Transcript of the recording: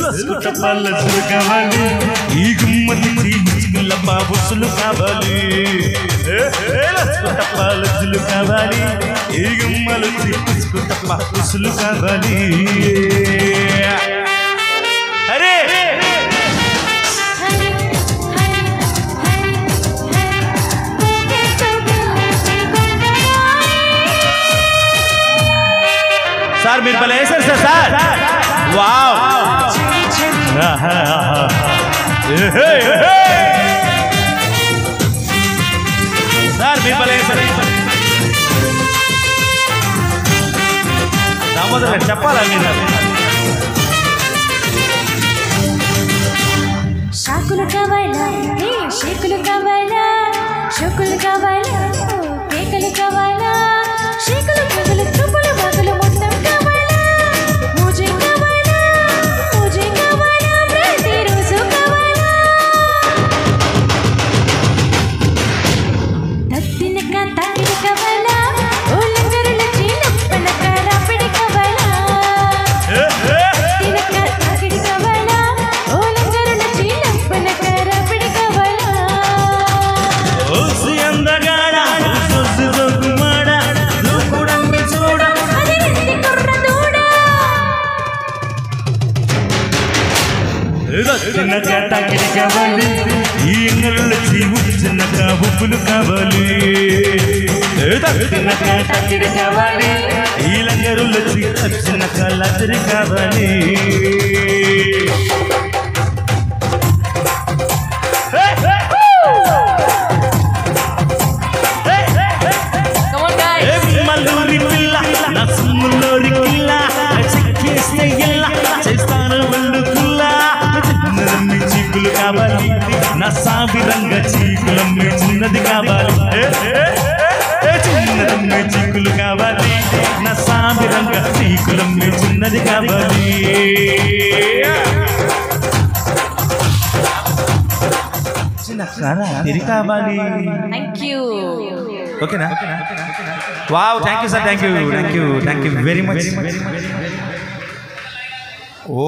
లస్కుటపాలసులు కావాలి ఈ గుమ్మని ముచ్చుకుల బాబుసులు కావాలి లస్కుటపాలసులు కావాలి ఈ గుమ్మలు ముచ్చుకుల కావాలి అరే సార్ మీరు భలే వేశారు సార్ సార్ వావ్ సార్ మీరు భలే వేశారు దామోదర్ చెప్పాలా మీరు షాకులు కావాలా షేకులు కావాలా షోకులు కావాలా కేకలు కావాలా షేకులు పగలు తుప్పులు బాగులు మొత్తం కావాలా పూజ కావాలా ప్రతిరోజు కావాలా తత్తినక తాకిడి కావాలా ఓలంగరుల చీలప్పన కారాపిడి కావాలా తత్తినక తాకిడి కావాలా ఓలంగరుల చీలప్పన కారాపిడి కావాలా ఓసి అందగాడ ఓసి దొగుమాడ దూకుడంగి చూడ అది ఎత్తి కుర్ర దూడ తత్తినక తాకిడి కావాలి ఈ అంగళ్ళ చిన్నక ఉప్పులు కావాలి తత్తినక తాకిడి కావాలి ఈ లంగరుల చిన్నక లచ్చరి కావాలి మల్లూరి పిల్ల నా సుమ్ములోరి పిల్ల చెక్కేస్తే ఇల్ల చేస్తాను వెళ్ళుకుల్లా చిన్నదమ్మి చీకులు కావాలి నా సావిరంగ చీకులమ్మి చిన్నది కావాలి చిన్నదమ్మి చీకులు కావాలి నా సావిరంగ చీకులమ్మి చిన్నది కావాలి తిరిగి కావాలి ఓకేనా wow thank you sir thank you very much oh